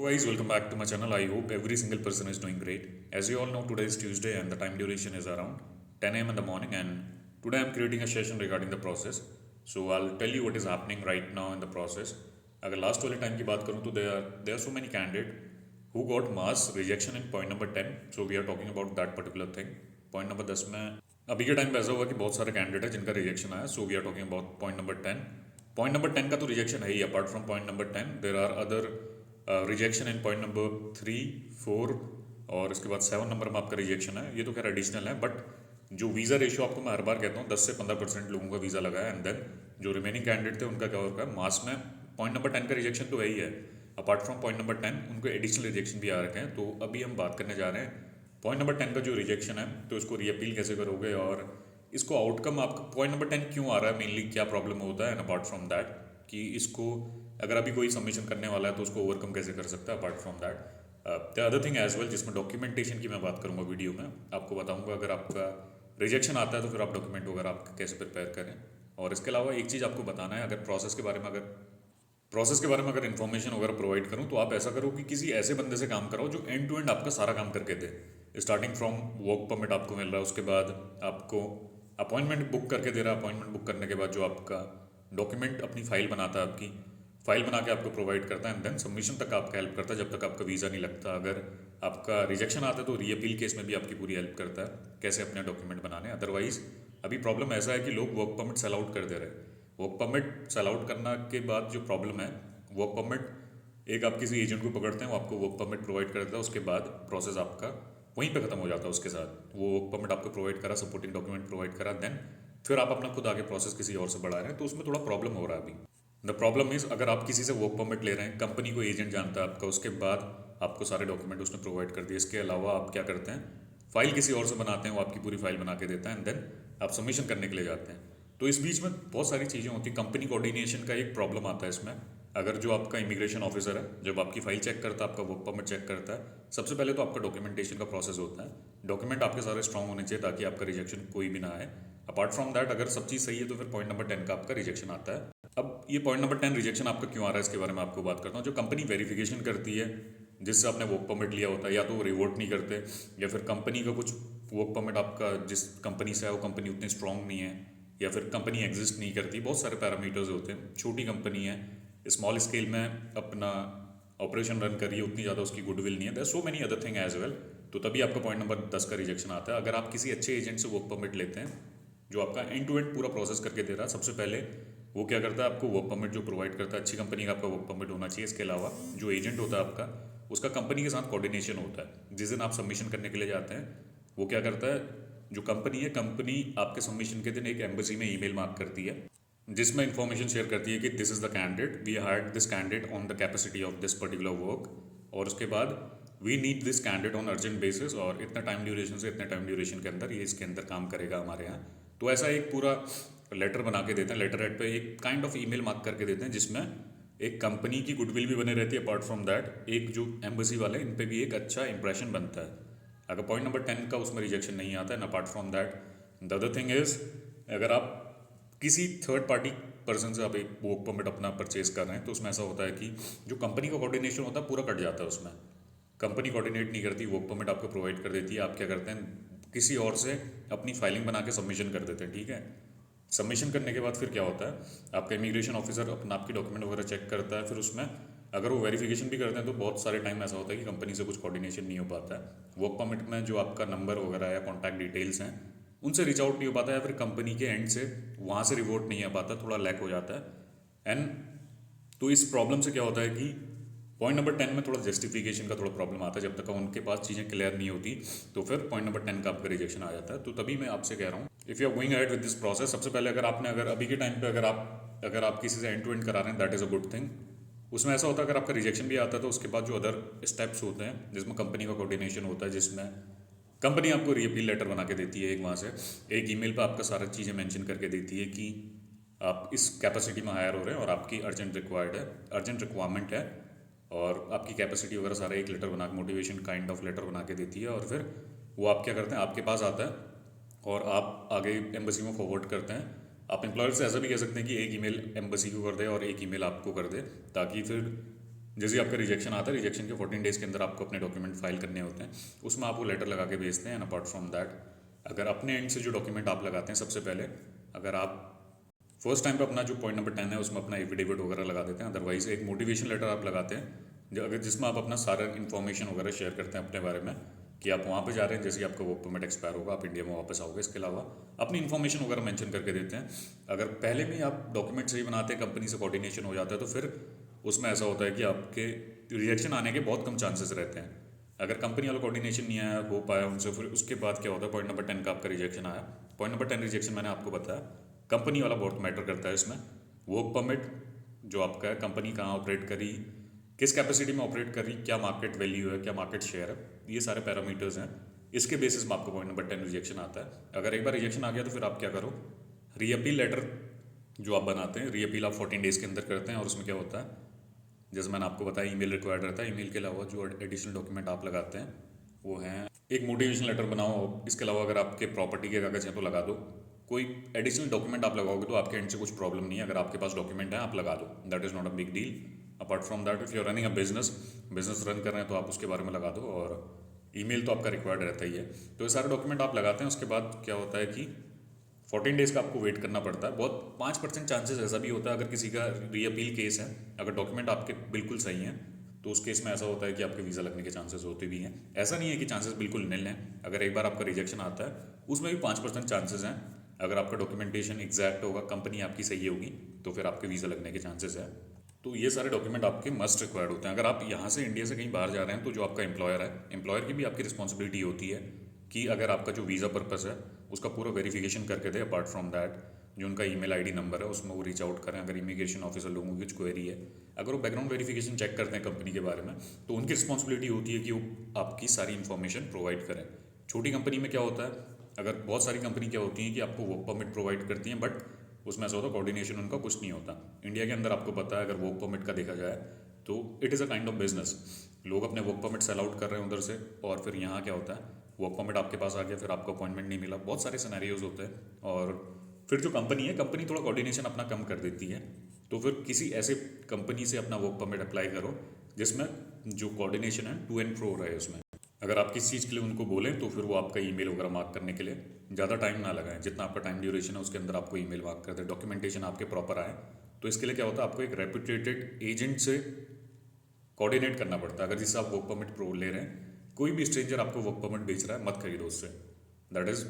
Hello guys, welcome back to my channel. I hope every single person is doing great. As you all know, today is Tuesday and the time duration is around 10 a.m. in the morning, and today I'm creating a session regarding the process. So I'll tell you what is happening right now in the process. अगर last वाले time की बात करूँ तो there are so many candidates who got mass rejection in point number 10. So we are talking about that particular thing. Point number 10 में अभी के time पे ऐसा हुआ कि बहुत सारे कैंडिडेट है जिनका रिजेक्शन आया. So we are talking about point number 10. Point number 10 का तो रिजेक्शन है ही. Apart from point number 10 there are other rejection in point number 3, 4 और इसके बाद 7 नंबर में आपका रिजेक्शन है. ये तो खैर एडिशनल है, बट जो वीज़ा रेशियो आपको मैं हर बार कहता हूँ 10 से 15% लोगों का वीज़ा लगा है. एंड देन जो रिमेनिंग कैंडिडेट थे उनका क्या होगा, मास में पॉइंट नंबर 10 का रिजेक्शन तो है ही है. अपार्ट फ्रॉम पॉइंट नंबर 10 उनको एडिशनल रिजेक्शन भी आ रखे हैं. तो अभी हम बात करने जा रहे हैं पॉइंट नंबर 10 का जो रिजेक्शन है, तो इसको रीअपील कैसे करोगे और इसको आउटकम आपका पॉइंट नंबर 10 क्यों आ रहा है, मेनली क्या प्रॉब्लम होता है. एंड अपार्ट फ्रॉम दैट कि इसको अगर अभी कोई सबमिशन करने वाला है तो उसको ओवरकम कैसे कर सकता है. Apart from that the other thing as well, जिसमें डॉक्यूमेंटेशन की मैं बात करूंगा वीडियो में, आपको बताऊंगा अगर आपका रिजेक्शन आता है तो फिर आप डॉक्यूमेंट वगैरह आप कैसे प्रिपेयर करें. और इसके अलावा एक चीज़ आपको बताना है, अगर प्रोसेस के बारे में अगर इन्फॉर्मेशन वगैरह प्रोवाइड करूँ तो आप ऐसा करो कि किसी ऐसे बंदे से काम कराओ जो एंड टू एंड आपका सारा काम करके दे. स्टार्टिंग फ्रॉम वर्क परमिट आपको मिल रहा है, उसके बाद आपको अपॉइंटमेंट बुक करके दे रहा है. अपॉइंटमेंट बुक करने के बाद जो आपका डॉक्यूमेंट अपनी फाइल बनाता है, आपकी फाइल बना के आपको प्रोवाइड करता है. एंड देन सबमिशन तक आपका हेल्प करता है जब तक आपका वीज़ा नहीं लगता. अगर आपका रिजेक्शन आता है तो रीअपील केस में भी आपकी पूरी हेल्प करता है कैसे अपने डॉक्यूमेंट बनाने. अदरवाइज अभी प्रॉब्लम ऐसा है कि लोग वर्क परमिट सेल आउट कर दे रहे हैं. वर्क परमिट सेल आउट करना के बाद जो प्रॉब्लम है, वर्क परमिट एक आप किसी एजेंट को पकड़ते हैं, वो आपको वर्क परमिट प्रोवाइड करता है, उसके बाद प्रोसेस आपका वहीं पे खत्म हो जाता है. उसके साथ वो वर्क परमिट आपको प्रोवाइड करा, सपोर्टिंग डॉक्यूमेंट प्रोवाइड करा, देन फिर आप अपना खुद आगे प्रोसेस किसी और से बढ़ा रहे हैं, तो उसमें थोड़ा प्रॉब्लम हो रहा है अभी. द प्रॉब्लम इज, अगर आप किसी से वर्क परमिट ले रहे हैं, कंपनी को एजेंट जानता है आपका, उसके बाद आपको सारे डॉक्यूमेंट उसने प्रोवाइड कर दिए. इसके अलावा आप क्या करते हैं, फाइल किसी और से बनाते हैं, वो आपकी पूरी फाइल बना के देता है, एंड देन आप सबमिशन करने के लिए जाते हैं. तो इस बीच में बहुत सारी चीज़ें होती हैं. कंपनी कोऑर्डिनेशन का एक प्रॉब्लम आता है इसमें. अगर जो आपका इमिग्रेशन ऑफिसर है, जब आपकी फाइल चेक करता है, आपका वर्क परमिट चेक करता है, सबसे पहले तो आपका डॉक्यूमेंटेशन का प्रोसेस होता है. डॉक्यूमेंट आपके सारे स्ट्रांग होने चाहिए ताकि आपका रिजेक्शन कोई भी ना आए. अपार्ट फ्रॉम दैट अगर सब चीज़ सही है तो फिर पॉइंट नंबर 10 का आपका रिजेक्शन आता है. अब ये पॉइंट नंबर 10 रिजेक्शन आपका क्यों आ रहा है, इसके बारे में आपको बात करता हूँ. जो कंपनी वेरिफिकेशन करती है जिससे आपने वर्क परमिट लिया होता है, या तो वो रिवोट नहीं करते, या फिर कंपनी का कुछ वर्क परमिट आपका जिस कंपनी से है वो कंपनी उतनी स्ट्रांग नहीं है, या फिर कंपनी एग्जिस्ट नहीं करती. बहुत सारे पैरामीटर्स होते हैं. छोटी कंपनी है, स्मॉल स्केल में अपना ऑपरेशन रन करिए, उतनी ज़्यादा उसकी गुडविल नहीं है. There so many other thing as well. तो तभी आपका पॉइंट नंबर 10 का रिजेक्शन आता है. अगर आप किसी अच्छे एजेंट से वर्क परमिट लेते हैं जो आपका एंड टू एंड पूरा प्रोसेस करके दे रहा है, सबसे पहले वो क्या करता है, आपको वर्क परमिट जो प्रोवाइड करता है, अच्छी कंपनी का आपका वर्क परमिट होना चाहिए. इसके अलावा जो एजेंट होता है आपका, उसका कंपनी के साथ कोऑर्डिनेशन होता है. जिस दिन आप सबमिशन करने के लिए जाते हैं, वो क्या करता है, जो कंपनी है, कंपनी आपके सबमिशन के दिन एक एम्बेसी में ईमेल मार्क करती है जिसमें इंफॉर्मेशन शेयर करती है कि this is the candidate, we hired this candidate on the capacity of this particular work, और उसके बाद we need this candidate on urgent basis, और इतना टाइम ड्यूरेशन से इतने टाइम ड्यूरेशन के अंदर ये इसके अंदर काम करेगा हमारे यहाँ. तो ऐसा एक पूरा लेटर बना के देते हैं. लेटर हेड पे एक काइंड ऑफ ईमेल मार्क करके देते हैं जिसमें एक कंपनी की गुडविल भी बनी रहती है. अपार्ट फ्रॉम दैट एक जो एम्बेसी वाले, इन पे भी एक अच्छा इंप्रेशन बनता है. अगर पॉइंट नंबर 10 का उसमें रिजेक्शन नहीं आता है. And apart from that the other thing is, अगर आप किसी थर्ड पार्टी पर्सन से आप एक वर्क परमिट अपना परचेज कर रहे हैं, तो उसमें ऐसा होता है कि जो कंपनी का कोऑर्डिनेशन होता है पूरा कट जाता है. उसमें कंपनी कोऑर्डिनेट नहीं करती, वर्क परमिट आपको प्रोवाइड कर देती है. आप क्या करते हैं, किसी और से अपनी फाइलिंग बना के सबमिशन कर देते हैं. ठीक है, सबमिशन करने के बाद फिर क्या होता है, आपका इमिग्रेशन ऑफिसर अपना आपकी डॉक्यूमेंट वगैरह चेक करता है. फिर उसमें अगर वो वेरिफिकेशन भी करते हैं तो बहुत सारे टाइम ऐसा होता है कि कंपनी से कुछ कोऑर्डिनेशन नहीं हो पाता है. वर्क परमिट में जो आपका नंबर वगैरह या कॉन्टैक्ट डिटेल्स हैं, उनसे रीच आउट नहीं हो पाता, या फिर कंपनी के एंड से वहाँ से रिवोट नहीं आ पाता, थोड़ा लैक हो जाता है. एंड तो इस प्रॉब्लम से क्या होता है कि पॉइंट नंबर 10 में थोड़ा जस्टिफिकेशन का थोड़ा प्रॉब्लम आता है. जब तक उनके पास चीज़ें क्लियर नहीं होती तो फिर पॉइंट नंबर 10 का आपका रिजेक्शन आ जाता है. तो तभी मैं आपसे कह रहा हूँ, if you are going ahead with this process, सबसे पहले अगर अभी के टाइम पे अगर आप किसी से एंड टू एंड करा रहे हैं, that is a good thing. उसमें ऐसा होता है, अगर आपका रिजेक्शन भी आता है तो उसके बाद जो अदर स्टेप्स होते हैं जिसमें कंपनी का कोऑर्डिनेशन होता है, जिसमें कंपनी आपको रीअपील लेटर बना के देती है. एक वहाँ से एक ईमेल पे आपका सारा चीज़ें मेंशन करके देती है कि आप इस कैपेसिटी में हायर हो रहे हैं और आपकी अर्जेंट रिक्वायरमेंट है, और आपकी कैपेसिटी वगैरह सारा एक लेटर बना के, मोटिवेशन काइंड ऑफ लेटर बना के देती है. और फिर वो आप क्या करते हैं, आपके पास आता है और आप आगे एम्बेसी में फॉरवर्ड करते हैं. आप एम्प्लॉयर से ऐसा भी कह सकते हैं कि एक ईमेल एम्बेसी को कर दे और एक ईमेल आपको कर दे, ताकि फिर जैसे ही आपका रिजेक्शन आता है, रिजेक्शन के 14 डेज़ के अंदर आपको अपने डॉक्यूमेंट फाइल करने होते हैं, उसमें आप वो लेटर लगा के भेजते हैं। एंड अपार्ट फ्रॉम दैट, अगर अपने एंड से जो डॉक्यूमेंट आप लगाते हैं, सबसे पहले अगर आप फर्स्ट टाइम पे अपना जो पॉइंट नंबर 10 है उसमें अपना एफिडेविट वगैरह लगा देते हैं। अदरवाइज एक मोटिवेशन लेटर आप लगाते हैं जो अगर जिसमें आप अपना सारा इन्फॉर्मेशन वगैरह शेयर करते हैं अपने बारे में कि आप वहाँ पे जा रहे हैं, जैसे आपका वर्क परमिट एक्सपायर होगा, आप इंडिया में वापस आओगे। इसके अलावा अपनी इन्फॉर्मेशन वगैरह मेंशन करके देते हैं। अगर पहले में ही आप डॉक्यूमेंट सही बनाते हैं, कंपनी से कोऑर्डिनेशन हो जाता है, तो फिर उसमें ऐसा होता है कि आपके रिजेक्शन आने के बहुत कम चांसेस रहते हैं। अगर कंपनी वाला कोऑर्डिनेशन नहीं आया हो पाया उनसे, फिर उसके बाद क्या होता है, पॉइंट नंबर 10 का आपका रिजेक्शन आया। पॉइंट नंबर 10 रिजेक्शन मैंने आपको बताया, कंपनी वाला बहुत मैटर करता है इसमें। वर्क परमिट जो आपका है, कंपनी कहाँ ऑपरेट करी, किस कैपेसिटी में ऑपरेट कर रही, क्या मार्केट वैल्यू है, क्या मार्केट शेयर है, ये सारे पैरामीटर्स हैं। इसके बेसिस में आपको पॉइंट नंबर 10 रिजेक्शन आता है। अगर एक बार रिजेक्शन आ गया तो फिर आप क्या करो, रीअपील लेटर जो आप बनाते हैं, रीअपील आप 14 डेज़ के अंदर करते हैं। और उसमें क्या होता है, जैसे मैंने आपको बताया, ईमेल रिक्वायर्ड रहता है। ईमेल के अलावा जो एडिशनल डॉक्यूमेंट आप लगाते हैं वो हैं, एक मोटिवेशन लेटर बनाओ। इसके अलावा अगर आपके प्रॉपर्टी के कागज हैं तो लगा दो। कोई एडिशनल डॉक्यूमेंट आप लगाओगे तो आपके एंड से कुछ प्रॉब्लम नहीं है। अगर आपके पास डॉक्यूमेंट है आप लगा दो, that is not a big deal. Apart from that, if you are running a business run कर रहे हैं तो आप उसके बारे में लगा दो। और ईमेल तो आपका रिक्वायर्ड रहता ही है। तो ये सारे डॉक्यूमेंट आप लगाते हैं। उसके बाद क्या होता है कि 14 डेज़ का आपको वेट करना पड़ता है। बहुत 5% चांसेस ऐसा भी होता है, अगर किसी का रीअपील केस है, अगर डॉक्यूमेंट आपके बिल्कुल सही हैं तो उस केस में ऐसा होता है कि आपके वीज़ा लगने के चांसेस होते भी हैं। ऐसा नहीं है कि चांसेस बिल्कुल निल हैं। अगर एक बार आपका रिजेक्शन आता है उसमें भी 5% चांसेस हैं। अगर आपका डॉक्यूमेंटेशन एग्जैक्ट होगा, कंपनी आपकी सही होगी, तो फिर आपके वीज़ा लगने के चांसेस है। तो ये सारे डॉक्यूमेंट आपके मस्ट रिक्वायर्ड होते हैं। अगर आप यहाँ से इंडिया से कहीं बाहर जा रहे हैं तो जो आपका एम्प्लॉयर है, एम्प्लॉयर की भी आपकी रिस्पॉन्सिबिलिटी होती है कि अगर आपका जो वीज़ा पर्पस है उसका पूरा वेरिफिकेशन करके दे। अपार्ट फ्रॉम दैट, जो उनका ईमेल आईडी नंबर है उसमें वो रीच आउट करें। अगर इमिग्रेशन ऑफिसर लोगों की कुछ क्वेरी है, अगर वो बैकग्राउंड वेरिफिकेशन चेक करते हैं कंपनी के बारे में, तो उनकी रिस्पॉन्सिबिलिटी होती है कि वो आपकी सारी इन्फॉर्मेशन प्रोवाइड करें। छोटी कंपनी में क्या होता है, अगर बहुत सारी कंपनी क्या होती हैं कि आपको वर्क परमिट प्रोवाइड करती हैं, बट उसमें ऐसा होता है कोऑर्डिनेशन उनका कुछ नहीं होता। इंडिया के अंदर आपको पता है, अगर वर्क परमिट का देखा जाए तो it is a kind of business. लोग अपने वर्क परमिट सेल आउट कर रहे हैं उधर से, और फिर यहाँ क्या होता है, वर्क परमिट आपके पास आ गया, फिर आपको अपॉइंटमेंट नहीं मिला, बहुत सारे सिनेरियोज होते हैं। और फिर जो कंपनी है, कंपनी थोड़ा कोऑर्डिनेशन अपना कम कर देती है। तो फिर किसी ऐसे कंपनी से अपना वर्क परमिट अप्लाई करो जिसमें जो कोऑर्डिनेशन है टू एंड फ्रो रहे उसमें। अगर आप किसी चीज़ के लिए उनको बोलें तो फिर वो आपका ईमेल वगैरह मार्क करने के लिए ज़्यादा टाइम ना लगाएं। जितना आपका टाइम ड्यूरेशन है उसके अंदर आपको ईमेल मार्क कर दे, डॉक्यूमेंटेशन आपके प्रॉपर आए। तो इसके लिए क्या होता है, आपको एक रेपुटेटेड एजेंट से कोऑर्डिनेट करना पड़ता है। अगर जिससे आप वर्क परमिट प्रो ले रहे हैं, कोई भी स्ट्रेंजर आपको वर्क परमिट बेच रहा है, मत खरीदो उससे। That is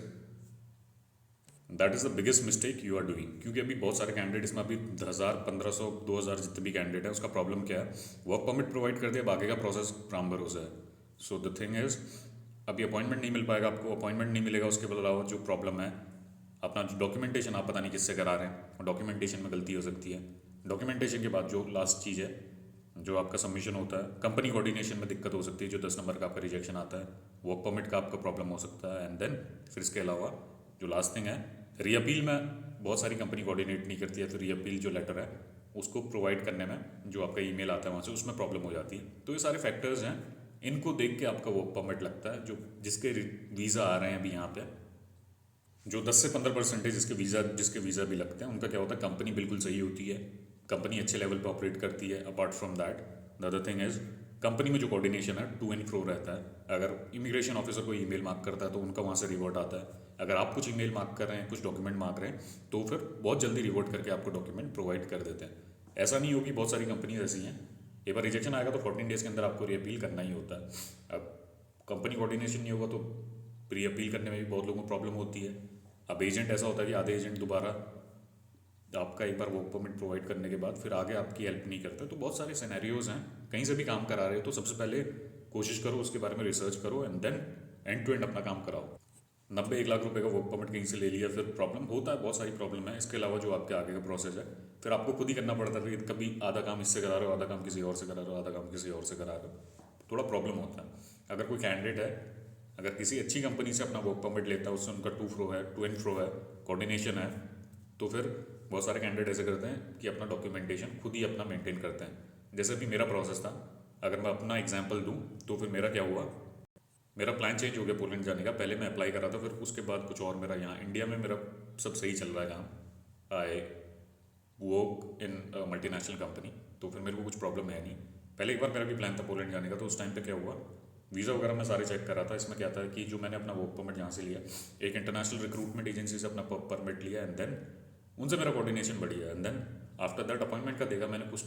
that is the biggest mistake you are doing. क्योंकि अभी बहुत सारे कैंडिडेट, इसमें अभी 1000, 1500, 2000 जितने भी कैंडिडेट है, उसका प्रॉब्लम क्या है, वर्क परमिट प्रोवाइड कर दिया, आगे का प्रोसेस राम भरोसा है। सो द थिंग इज, अभी अपॉइंटमेंट नहीं मिल पाएगा आपको, अपॉइंटमेंट नहीं मिलेगा। उसके अलावा जो प्रॉब्लम है, अपना जो डॉक्यूमेंटेशन आप पता नहीं किससे करा रहे हैं, और डॉक्यूमेंटेशन में गलती हो सकती है। डॉक्यूमेंटेशन के बाद जो लास्ट चीज़ है, जो आपका सबमिशन होता है, कंपनी कोऑर्डिनेशन में दिक्कत हो सकती है, जो 10 नंबर का आपका रिजेक्शन आता है, वर्क परमिट का आपका प्रॉब्लम हो सकता है। एंड देन फिर इसके अलावा जो लास्ट थिंग है, रीअपील में बहुत सारी कंपनी कोऑर्डिनेट नहीं करती है, तो रीअपील जो लेटर है उसको प्रोवाइड करने में जो आपका ईमेल आता है वहाँ से, उसमें प्रॉब्लम हो जाती है। तो ये सारे फैक्टर्स हैं, इनको देख के आपका वर्क परमिट लगता है। जो जिसके वीज़ा आ रहे हैं अभी यहाँ पे, जो 10 से 15% जिसके वीज़ा भी लगते हैं, उनका क्या होता है, कंपनी बिल्कुल सही होती है, कंपनी अच्छे लेवल पे ऑपरेट करती है। Apart from that, the other thing is, company में जो कोऑर्डिनेशन है टू एंड फ्रो रहता है। अगर इमिग्रेशन ऑफिसर को ईमेल मार्क करता है तो उनका वहाँ से रिवॉर्ड आता है। अगर आप कुछ ईमेल मार्क कर रहे हैं, कुछ डॉक्यूमेंट मांग रहे हैं, तो फिर बहुत जल्दी रिवॉर्ड करके आपको डॉक्यूमेंट प्रोवाइड कर देते हैं। ऐसा नहीं होगी, बहुत सारी कंपनी ऐसी हैं, एक बार रिजेक्शन आएगा तो 14 डेज़ के अंदर आपको रीअपील करना ही होता है। अब कंपनी कोऑर्डिनेशन नहीं होगा तो रीअपील करने में भी बहुत लोगों को प्रॉब्लम होती है। अब एजेंट ऐसा होता है कि आधे एजेंट दोबारा आपका एक बार वर्क परमिट प्रोवाइड करने के बाद फिर आगे आपकी हेल्प नहीं करते। तो बहुत सारे सिनेरियोज हैं। कहीं से भी काम करा रहे हो तो सबसे पहले कोशिश करो, उसके बारे में रिसर्च करो, and then end to end अपना काम कराओ। 90-1 लाख रुपए का वर्क परमिट कहीं से ले लिया, फिर प्रॉब्लम होता है, बहुत सारी प्रॉब्लम है। इसके अलावा जो आपके आगे का प्रोसेस है, फिर आपको खुद ही करना पड़ता है कि कभी आधा काम इससे करा रहे हो, आधा काम किसी और से करा रहे हो, आधा काम किसी और से करा रहे हो, थोड़ा प्रॉब्लम होता है। अगर कोई कैंडिडेट है, अगर किसी अच्छी कंपनी से अपना वर्क परमिट लेता है, उससे उनका टू एंड फ्रो है, कोऑर्डिनेशन है, तो फिर बहुत सारे कैंडिडेट ऐसे करते हैं कि अपना डॉक्यूमेंटेशन खुद ही अपना मेंटेन करते हैं। जैसे अभी मेरा प्रोसेस था, अगर मैं अपना एग्जांपल दूं, तो फिर मेरा क्या हुआ, मेरा प्लान चेंज हो गया पोलैंड जाने का। पहले मैं अप्लाई करा था, फिर उसके बाद कुछ और, मेरा यहाँ इंडिया में मेरा सब सही चल रहा है काम। I work in multinational company, तो फिर मेरे को कुछ प्रॉब्लम है नहीं। पहले एक बार मेरा भी प्लान था पोलैंड जाने का, तो उस टाइम पे क्या हुआ, वीज़ा वगैरह मैं सारे चेक कर रहा था। इसमें क्या था कि जो मैंने अपना वर्क परमिट जहाँ से लिया, एक इंटरनेशनल रिक्रूटमेंट एजेंसी से अपना परमिट लिया, एंड देन उनसे मेरा कोऑर्डिनेशन बढ़िया, and then after that appointment का देखा मैंने कुछ